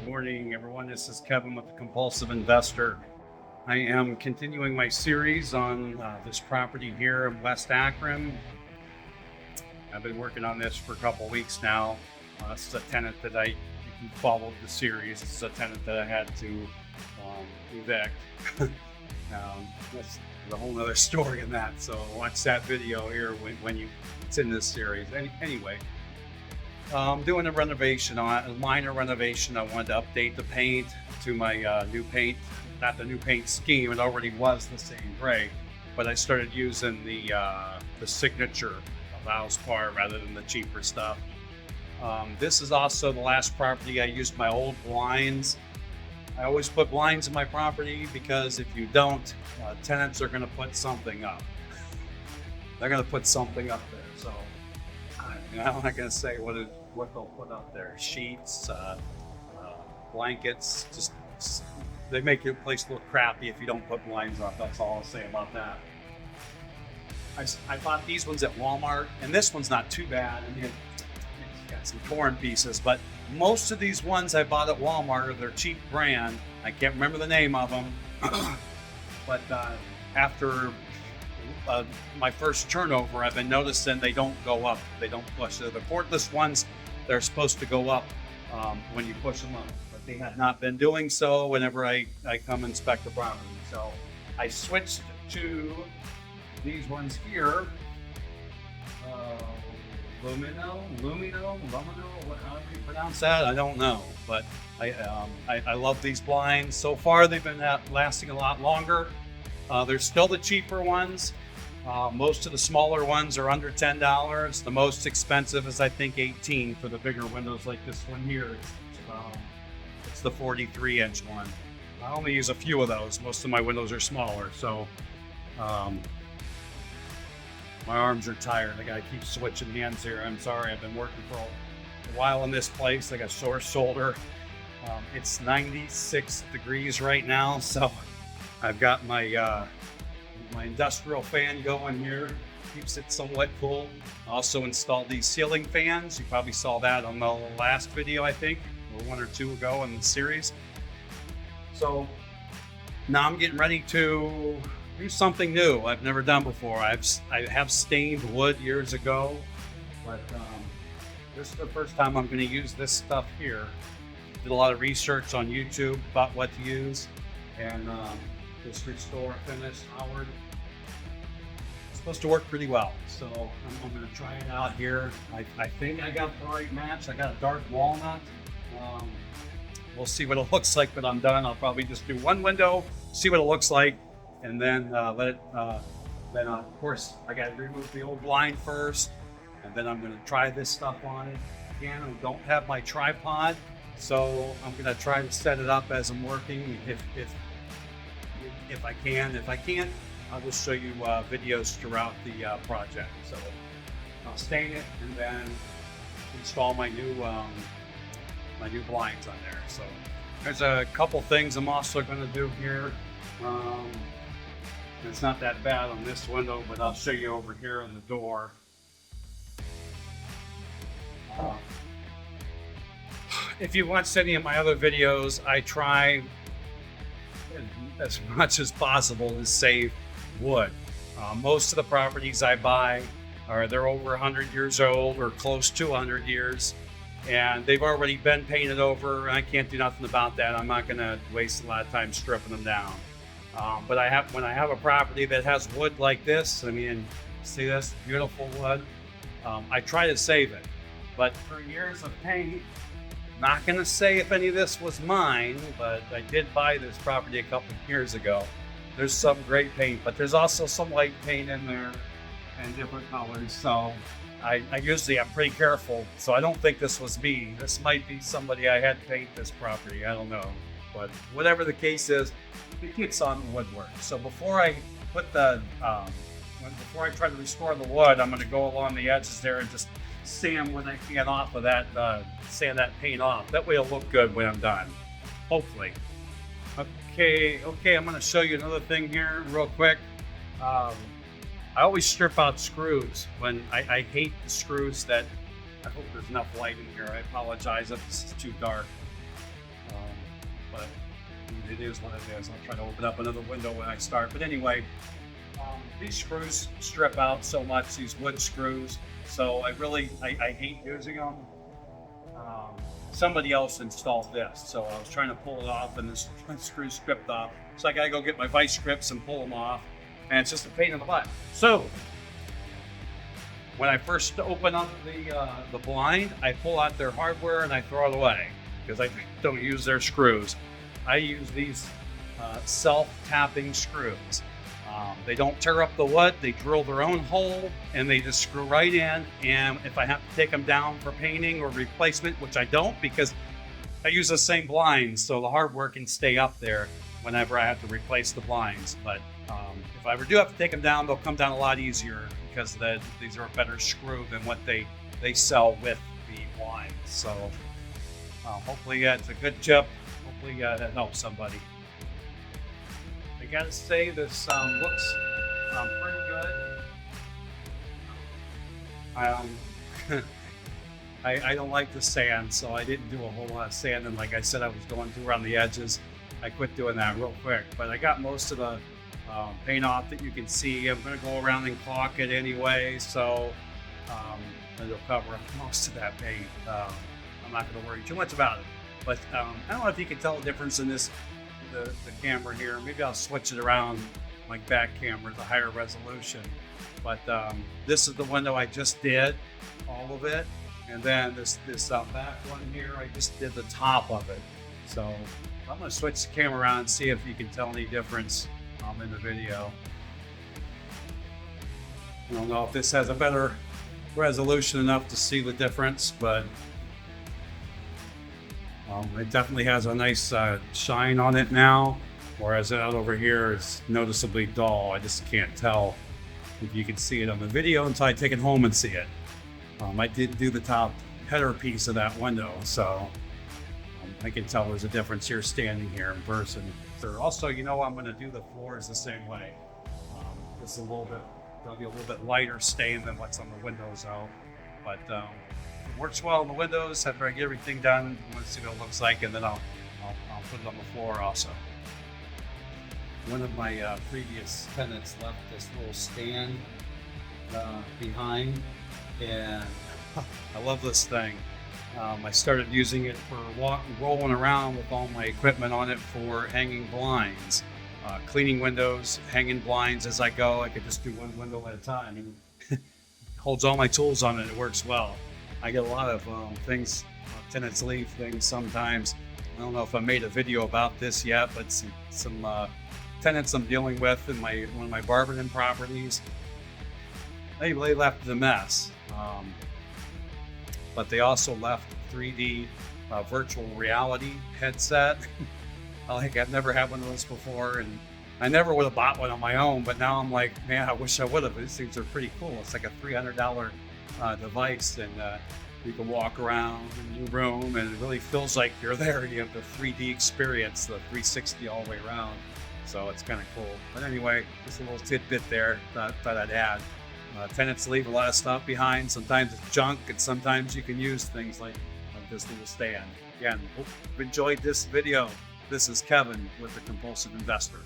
morning, everyone. This is Kevin with the Compulsive Investor. I am continuing my series on this property here in West Akron. I've been working on this for a couple weeks now. This is a tenant that if you followed the series, this is a tenant that I had to evict. That's a whole other story in that. So watch that video here when it's in this series. Anyway. Doing a renovation, a minor renovation. I wanted to update the paint to my new paint, not the new paint scheme. It already was the same gray, but I started using the signature Valspar rather than the cheaper stuff. This is also the last property I used my old blinds. I always put blinds in my property because if you don't, tenants are going to put something up. They're going to put something up there. So I'm not going to say what they'll put up there. Sheets, blankets, just they make your place look crappy if you don't put blinds up. That's all I'll say about that. I bought these ones at Walmart, and this one's not too bad. I mean, it's got some torn pieces, but most of these ones I bought at Walmart are their cheap brand. I can't remember the name of them, but after my first turnover, I've been noticing they don't go up. They don't push. The cordless ones, they're supposed to go up when you push them up, but they have not been doing so whenever I come inspect the property. So I switched to these ones here. Lumino, how do you pronounce that? I don't know, but I love these blinds. So far, they've been lasting a lot longer. They're still the cheaper ones. Most of the smaller ones are under $10. The most expensive is I think $18 for the bigger windows like this one here. It's the 43-inch one. I only use a few of those. Most of my windows are smaller, so my arms are tired. I gotta keep switching hands here. I'm sorry, I've been working for a while in this place. I got sore shoulder. It's 96 degrees right now, so I've got my industrial fan going here, keeps it somewhat cool. Also installed these ceiling fans. You probably saw that on the last video, I think, or one or two ago in the series. So now I'm getting ready to do something new I've never done before. I have stained wood years ago, but this is the first time I'm going to use this stuff here. Did a lot of research on YouTube about what to use, and this restore finish Howard. It's supposed to work pretty well, so I'm going to try it out here. I think I got the right match. I got a dark walnut. We'll see what it looks like when I'm done. I'll probably just do one window, see what it looks like, and then let it. Then of course I got to remove the old blind first, and then I'm going to try this stuff on it. Again, I don't have my tripod, so I'm going to try to set it up as I'm working. If I can. If I can't, I'll just show you videos throughout the project. So I'll stain it and then install my new blinds on there. So there's a couple things I'm also going to do here. It's not that bad on this window, but I'll show you over here on the door. If you watched any of my other videos, I try as much as possible to save wood. Most of the properties I buy they're over 100 years old or close to 100 years, and they've already been painted over. I can't do nothing about that. I'm not going to waste a lot of time stripping them down. But when I have a property that has wood like this, I mean, see this beautiful wood, I try to save it. But for years of paint, not going to say if any of this was mine, but I did buy this property a couple of years ago. There's some great paint, but there's also some white paint in there and different colors. So I'm pretty careful. So I don't think this was me. This might be somebody I had paint this property. I don't know. But whatever the case is, it gets on the woodwork. So before I put before I try to restore the wood, I'm going to go along the edges there and just sand what I can off of that, sand that paint off. That way it'll look good when I'm done, hopefully. Okay, I'm going to show you another thing here real quick. I always strip out screws when I hate the screws that, I hope there's enough light in here. I apologize if this is too dark. but it is what it is. I'll try to open up another window when I start. But anyway, these screws strip out so much, these wood screws. So I hate using them. Somebody else installed this, so I was trying to pull it off and this screw stripped off. So I gotta go get my vice grips and pull them off. And it's just a pain in the butt. So when I first open up the blind, I pull out their hardware and I throw it away because I don't use their screws. I use these self-tapping screws. They don't tear up the wood, they drill their own hole and they just screw right in. And if I have to take them down for painting or replacement, which I don't because I use the same blinds, so the hardware can stay up there whenever I have to replace the blinds. But if I ever do have to take them down, they'll come down a lot easier because these are a better screw than what they sell with the blinds. So hopefully it's a good tip. Hopefully that helps somebody. I gotta say this looks pretty good. I don't like the sand, so I didn't do a whole lot of sanding. Like I said, I was going through around the edges. I quit doing that real quick, but I got most of the paint off that you can see. I'm gonna go around and caulk it anyway, so it'll cover up most of that paint. I'm not gonna worry too much about it. But I don't know if you can tell the difference in this, the camera here. Maybe I'll switch it around, like back camera, the higher resolution. But this is the window I just did, all of it. And then this back one here, I just did the top of it. So I'm gonna switch the camera around and see if you can tell any difference in the video. I don't know if this has a better resolution enough to see the difference, but it definitely has a nice shine on it now, whereas out over here is noticeably dull. I just can't tell if you can see it on the video until I take it home and see it. I did do the top header piece of that window, so I can tell there's a difference here standing here in person. Also, you know, I'm going to do the floors the same way. This is there'll be a little bit lighter stain than what's on the windows though, but it works well on the windows. After I get everything done, I want to see what it looks like, and then I'll put it on the floor also. One of my previous tenants left this little stand behind, and I love this thing. I started using it for rolling around with all my equipment on it for hanging blinds, cleaning windows, hanging blinds as I go. I could just do one window at a time, and it holds all my tools on it. It works well. I get a lot of things, tenants leave things sometimes. I don't know if I made a video about this yet, but some tenants I'm dealing with in one of my Barberton properties, they left a mess. But they also left 3D virtual reality headset. Like, I've never had one of those before, and I never would have bought one on my own, but now I'm like, man, I wish I would have. These things are pretty cool. It's like a $300 device, and you can walk around in your room, and it really feels like you're there. You have the 3D experience, the 360 all the way around. So it's kind of cool. But anyway, just a little tidbit there that I'd add. Tenants leave a lot of stuff behind. Sometimes it's junk, and sometimes you can use things like this little stand. Again, hope you've enjoyed this video. This is Kevin with The Compulsive Investor.